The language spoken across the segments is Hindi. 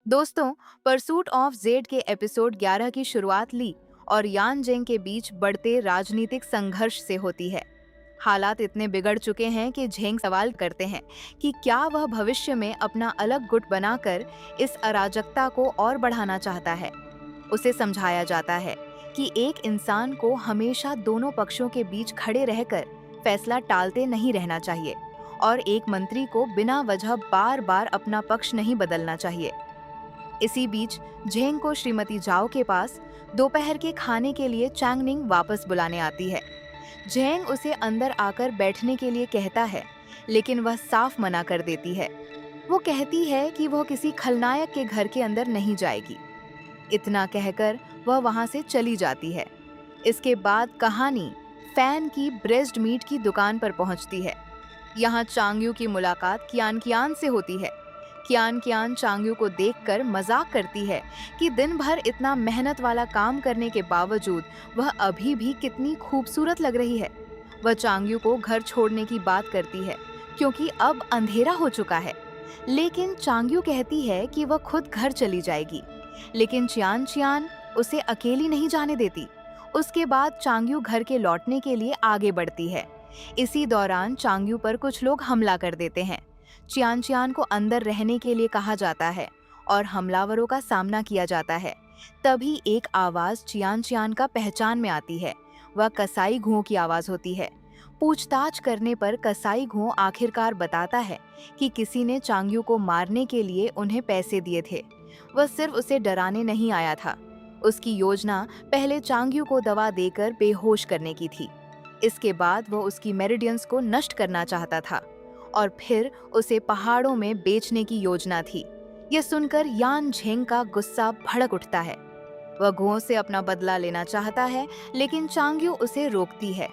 दोस्तों, परसूट ऑफ जेड के एपिसोड 11 की शुरुआत ली और यान जेंग के बीच बढ़ते राजनीतिक संघर्ष से होती है। हालात इतने बिगड़ चुके हैं कि झेंग सवाल करते हैं कि क्या वह भविष्य में अपना अलग गुट बनाकर इस अराजकता को और बढ़ाना चाहता है। उसे समझाया जाता है कि एक इंसान को हमेशा दोनों पक्षों के बीच खड़े रहकर फैसला टालते नहीं रहना चाहिए और एक मंत्री को बिना वजह बार बार अपना पक्ष नहीं बदलना चाहिए। इसी बीच झेंग को श्रीमती जाओ के पास दोपहर के खाने के लिए चैंगनिंग वापस बुलाने आती है। झेंग उसे अंदर आकर बैठने के लिए कहता है, लेकिन वह साफ मना कर देती है। वो कहती है कि वह किसी खलनायक के घर के अंदर नहीं जाएगी। इतना कहकर वह वहां से चली जाती है। इसके बाद कहानी फैन की ब्रेस्ट मीट की दुकान पर पहुंचती है। यहाँ चांगयू की मुलाकात कियान कियान से होती है। कियान कियान चांगयू को देखकर मजाक करती है कि दिन भर इतना मेहनत वाला काम करने के बावजूद वह अभी भी कितनी खूबसूरत लग रही है। वह चांगयू को घर छोड़ने की बात करती है क्योंकि अब अंधेरा हो चुका है, लेकिन चांगयू कहती है कि वह खुद घर चली जाएगी। लेकिन चियान चियान उसे अकेली नहीं जाने देती। उसके बाद चांगयू घर के लौटने के लिए आगे बढ़ती है। इसी दौरान चांगयू पर कुछ लोग हमला कर देते हैं। चियान चियान को अंदर रहने के लिए कहा जाता है और हमलावरों का सामना किया जाता है। तभी एक आवाज चियान चियान का पहचान में आती है। वह कसाई घुओं की आवाज होती है। पूछताछ करने पर कसाई घुओं आखिरकार बताता है कि किसी ने चांगयू को मारने के लिए उन्हें पैसे दिए थे। वह सिर्फ उसे डराने नहीं आया था। उसकी योजना पहले चांगयू को दवा देकर बेहोश करने की थी। इसके बाद वह उसकी मेरिडियंस को नष्ट करना चाहता था और फिर उसे पहाड़ों में बेचने की योजना थी। यह सुनकर यान झेंग का गुस्सा भड़क उठता है। वह घुओं से अपना बदला लेना चाहता है, लेकिन चांगयू उसे रोकती है।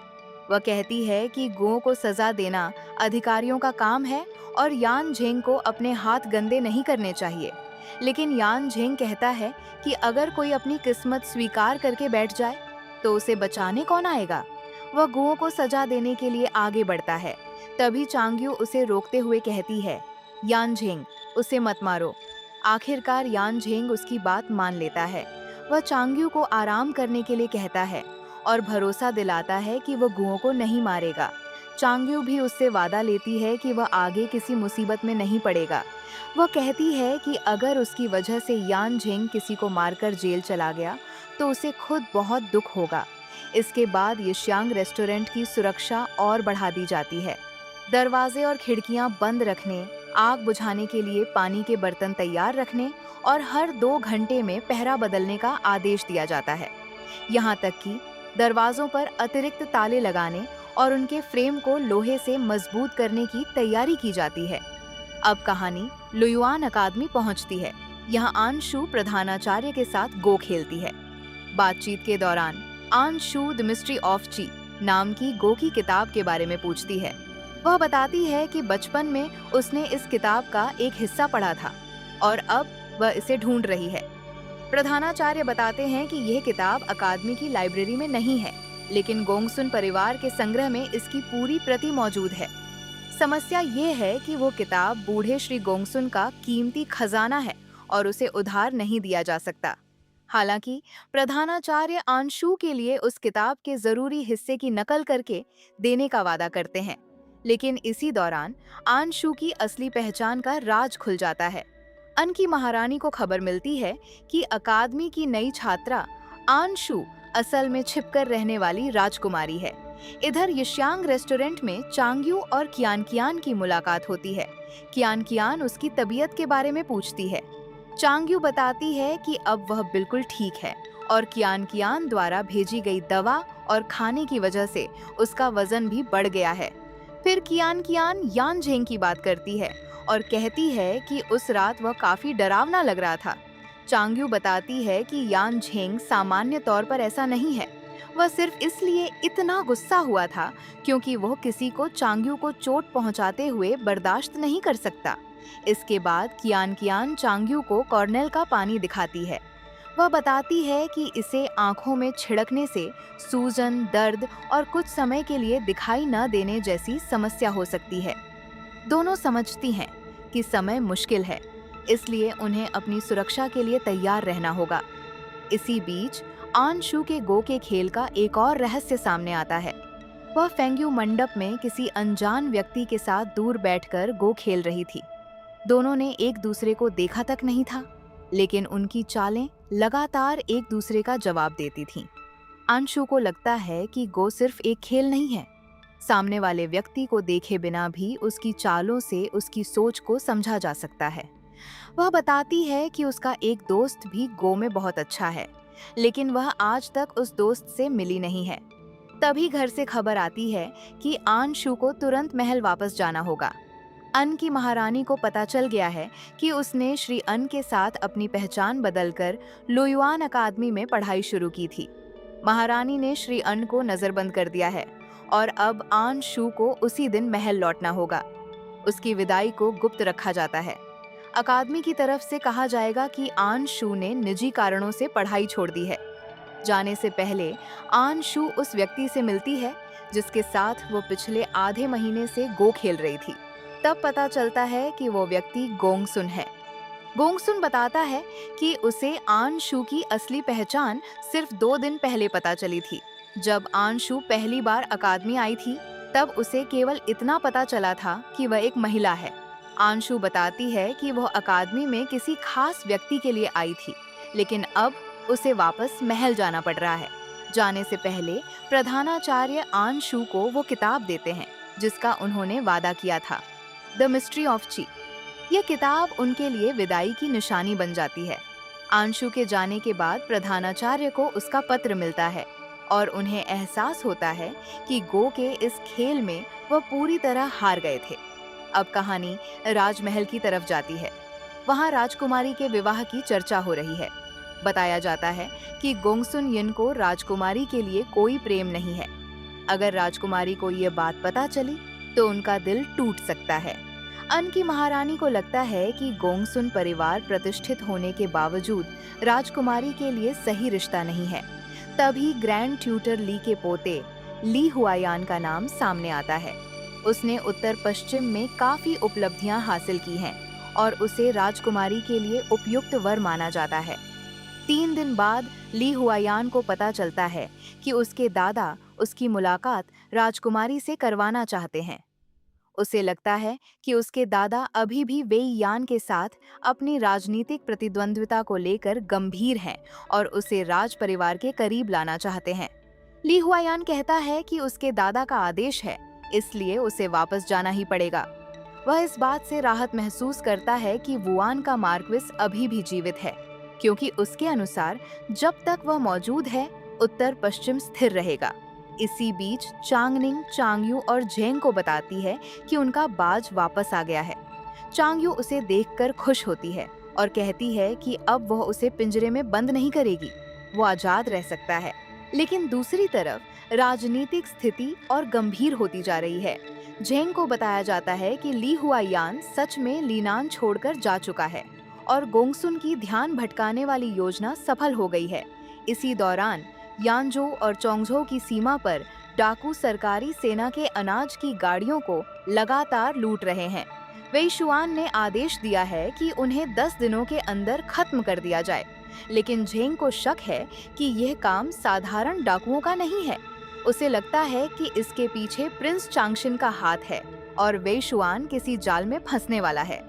वह कहती है कि घुओं को सजा देना अधिकारियों का काम है और यान झेंग को अपने हाथ गंदे नहीं करने चाहिए। लेकिन यान झेंग कहता है कि अगर कोई अपनी किस्मत स्वीकार करके बैठ जाए तो उसे बचाने कौन आएगा। वह घुओं को सजा देने के लिए आगे बढ़ता है। तभी चांगयू उसे रोकते हुए कहती है, यान झेंग, उसे मत मारो। आखिरकार यान झेंग उसकी बात मान लेता है। वह चांगयू को आराम करने के लिए कहता है और भरोसा दिलाता है कि वह घुओं को नहीं मारेगा। चांगयू भी उससे वादा लेती है कि वह आगे किसी मुसीबत में नहीं पड़ेगा। वह कहती है कि अगर उसकी वजह से यान झेंग किसी को मारकर जेल चला गया तो उसे खुद बहुत दुख होगा। इसके बाद यिश्यांग रेस्टोरेंट की सुरक्षा और बढ़ा दी जाती है। दरवाजे और खिड़कियां बंद रखने, आग बुझाने के लिए पानी के बर्तन तैयार रखने और हर 2 घंटे में पहरा बदलने का आदेश दिया जाता है। यहाँ तक कि दरवाजों पर अतिरिक्त ताले लगाने और उनके फ्रेम को लोहे से मजबूत करने की तैयारी की जाती है। अब कहानी लुयुआन अकादमी पहुंचती है। यहाँ आंशु प्रधानाचार्य के साथ गो खेलती है। बातचीत के दौरान आंशु द मिस्ट्री ऑफ ची नाम की गो की किताब के बारे में पूछती है। वह बताती है कि बचपन में उसने इस किताब का एक हिस्सा पढ़ा था और अब वह इसे ढूंढ रही है। प्रधानाचार्य बताते हैं कि यह किताब अकादमी की लाइब्रेरी में नहीं है, लेकिन गोंगसुन परिवार के संग्रह में इसकी पूरी प्रति मौजूद है। समस्या ये है कि वो किताब बूढ़े श्री गोंगसुन का कीमती खजाना है और उसे उधार नहीं दिया जा सकता। हालांकि प्रधानाचार्य आंशु के लिए उस किताब के जरूरी हिस्से की नकल करके देने का वादा करते हैं, लेकिन इसी दौरान आंशु की असली पहचान का राज खुल जाता है। अन की महारानी को खबर मिलती है कि अकादमी की नई छात्रा आंशु असल में छिपकर रहने वाली राजकुमारी है। इधर यिश्यांग रेस्टोरेंट में चांगयू और कियान कियान की मुलाकात होती है। कियान कियान उसकी तबीयत के बारे में पूछती है। चांगयू बताती है कि अब वह बिल्कुल ठीक है और कियान कियान द्वारा भेजी गई दवा और खाने की वजह से उसका वजन भी बढ़ गया है। फिर कियान कियान यान झेंग की बात करती है और कहती है कि उस रात वह काफी डरावना लग रहा था। चांगयू बताती है कि यान झेंग सामान्य तौर पर ऐसा नहीं है। वह सिर्फ इसलिए इतना गुस्सा हुआ था क्योंकि वह किसी को चांगयू को चोट पहुंचाते हुए बर्दाश्त नहीं कर सकता। इसके बाद कियान कियान चांगयू को कॉर्नेल का पानी दिखाती है। वह बताती है कि इसे आंखों में छिड़कने से सूजन, दर्द और कुछ समय के लिए दिखाई न देने जैसी समस्या हो सकती है। दोनों समझती हैं कि समय मुश्किल है, इसलिए उन्हें अपनी सुरक्षा के लिए तैयार रहना होगा। इसी बीच आन शू के गो के खेल का एक और रहस्य सामने आता है। वह फेंग्यू मंडप में किसी अनजान व्यक्ति के साथ दूर बैठकर गो खेल रही थी। दोनों ने एक दूसरे को देखा तक नहीं था, लेकिन उनकी चालें लगातार एक दूसरे का जवाब देती थीं। अंशु को लगता है कि गो सिर्फ एक खेल नहीं है। सामने वाले व्यक्ति को देखे बिना भी उसकी चालों से उसकी सोच को समझा जा सकता है। वह बताती है कि उसका एक दोस्त भी गो में बहुत अच्छा है, लेकिन वह आज तक उस दोस्त से मिली नहीं है। तभी घर से खबर आती है कि आन शू को तुरंत महल वापस जाना होगा। अन की महारानी को पता चल गया है कि उसने श्री अन के साथ अपनी पहचान बदलकर लुयुआन अकादमी में पढ़ाई शुरू की थी। महारानी ने श्री अन को नजरबंद कर दिया है और अब आन शू को उसी दिन महल लौटना होगा। उसकी विदाई को गुप्त रखा जाता है। अकादमी की तरफ से कहा जाएगा कि आन शू ने निजी कारणों से पढ़ाई छोड़ दी है। जाने से पहले आन शू उस व्यक्ति से मिलती है जिसके साथ वो पिछले आधे महीने से गो खेल रही थी। तब पता चलता है कि वो व्यक्ति गोंगसुन है। गोंगसुन बताता है कि उसे आन शू की असली पहचान सिर्फ 2 दिन पहले पता चली थी। जब आन शू पहली बार अकादमी आई थी, तब उसे केवल इतना पता चला था कि वह एक महिला है। आन शू बताती है कि वह अकादमी में किसी खास व्यक्ति के लिए आई थी, लेकिन अब उसे वापस महल जाना पड़ रहा है। जाने से पहले प्रधानाचार्य आन शू को वो किताब देते हैं जिसका उन्होंने वादा किया था, द मिस्ट्री ऑफ ची। यह किताब उनके लिए विदाई की निशानी बन जाती है। आंशु के जाने के बाद प्रधानाचार्य को उसका पत्र मिलता है और उन्हें एहसास होता है कि गो के इस खेल में वह पूरी तरह हार गए थे। अब कहानी राजमहल की तरफ जाती है। वहां राजकुमारी के विवाह की चर्चा हो रही है। बताया जाता है कि गोंगसुन यिन को राजकुमारी के लिए कोई प्रेम नहीं है। अगर राजकुमारी को ये बात पता चली तो उनका दिल टूट सकता है। अन की महारानी को लगता है कि गोंगसुन परिवार प्रतिष्ठित होने के बावजूद राजकुमारी के लिए सही रिश्ता नहीं है। तभी ग्रैंड ट्यूटर ली के पोते ली हुआयान का नाम सामने आता है। उसने उत्तर पश्चिम में काफी उपलब्धियां हासिल की हैं और उसे राजकुमारी के लिए उपयुक्त वर माना जाता है। 3 दिन बाद ली हुआयान को पता चलता है कि उसके दादा उसकी मुलाकात राजकुमारी से करवाना चाहते हैं। उसे लगता है कि उसके दादा अभी भी वेई यान के साथ अपनी राजनीतिक प्रतिद्वंद्विता को लेकर गंभीर हैं और उसे राज परिवार के करीब लाना चाहते हैं। ली हुआयान कहता है कि उसके दादा का आदेश है, इसलिए उसे वापस जाना ही पड़ेगा। वह इस बात से राहत महसूस करता है कि वुआन का मार्क्विस अभी भी जीवित है, क्योंकि उसके अनुसार जब तक वह मौजूद है, उत्तर पश्चिम स्थिर रहेगा। इसी बीच चांगनिंग चांगयू और झेंग को बताती है कि उनका बाज वापस आ गया है। चांगयू उसे देखकर खुश होती है और कहती है कि अब वह उसे पिंजरे में बंद नहीं करेगी, वो आजाद रह सकता है। लेकिन दूसरी तरफ राजनीतिक स्थिति और गंभीर होती जा रही है। झेंग को बताया जाता है कि ली हुआयान सच में लीनान छोड़कर जा चुका है और गोंगसुन की ध्यान भटकाने वाली योजना सफल हो गई है। इसी दौरान यानजो और चोंगझो की सीमा पर डाकू सरकारी सेना के अनाज की गाड़ियों को लगातार लूट रहे हैं। वेईशुआन ने आदेश दिया है कि उन्हें 10 दिनों के अंदर खत्म कर दिया जाए, लेकिन झेंग को शक है कि यह काम साधारण डाकुओं का नहीं है। उसे लगता है कि इसके पीछे प्रिंस चांगशिन का हाथ है और वेईशुआन किसी जाल में फंसने वाला है।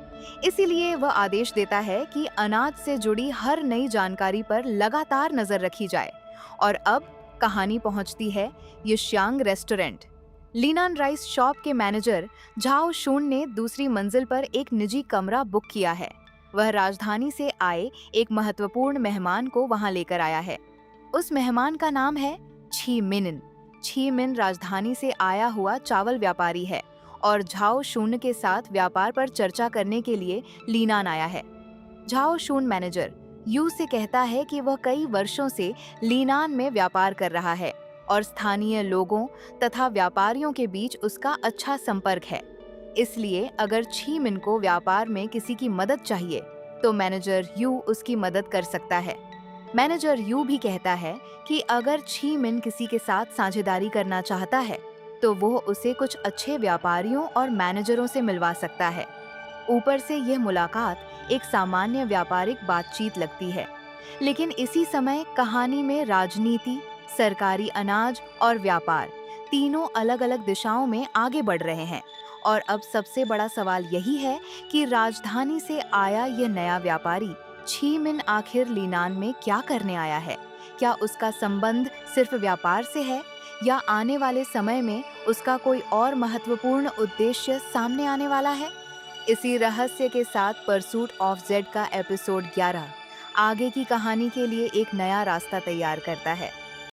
इसीलिए वह आदेश देता है कि अनाज से जुड़ी हर नई जानकारी पर लगातार नजर रखी जाए। और अब कहानी पहुंचती है यिश्यांग रेस्टोरेंट। लीनान राइस शॉप के मैनेजर झाओ शून ने दूसरी मंजिल पर एक निजी कमरा बुक किया है। वह राजधानी से आए एक महत्वपूर्ण मेहमान को वहां लेकर आया है। उस मेहमान का नाम है छी मिन। छी मिन राजधानी से आया हुआ चावल व्यापारी है और झाओ शून के साथ व्यापार पर चर्चा करने के लिए लीनान आया है। झाओ शून मैनेजर यू से कहता है कि वह कई वर्षों से लीनान में व्यापार कर रहा है और स्थानीय लोगों तथा व्यापारियों के बीच उसका अच्छा संपर्क है। इसलिए अगर छी मिन को व्यापार में किसी की मदद चाहिए तो मैनेजर यू उसकी मदद कर सकता है। मैनेजर यू भी कहता है कि अगर छी मिन किसी के साथ साझेदारी करना चाहता है तो वो उसे कुछ अच्छे व्यापारियों और मैनेजरों से मिलवा सकता है। ऊपर से यह मुलाकात एक सामान्य व्यापारिक बातचीत लगती है। लेकिन इसी समय कहानी में राजनीति, सरकारी अनाज और व्यापार तीनों अलग-अलग दिशाओं में आगे बढ़ रहे हैं। और अब सबसे बड़ा सवाल यही है कि राजधानी से आया ये नया व्यापारी छी मिन आखिर लीनान में क्या करने आया है? क्या उसका संबंध सिर्फ व्यापार से है या आने वाले समय में उसका कोई और महत्वपूर्ण उद्देश्य सामने आने वाला है? इसी रहस्य के साथ परसूट ऑफ जेड का एपिसोड 11 आगे की कहानी के लिए एक नया रास्ता तैयार करता है।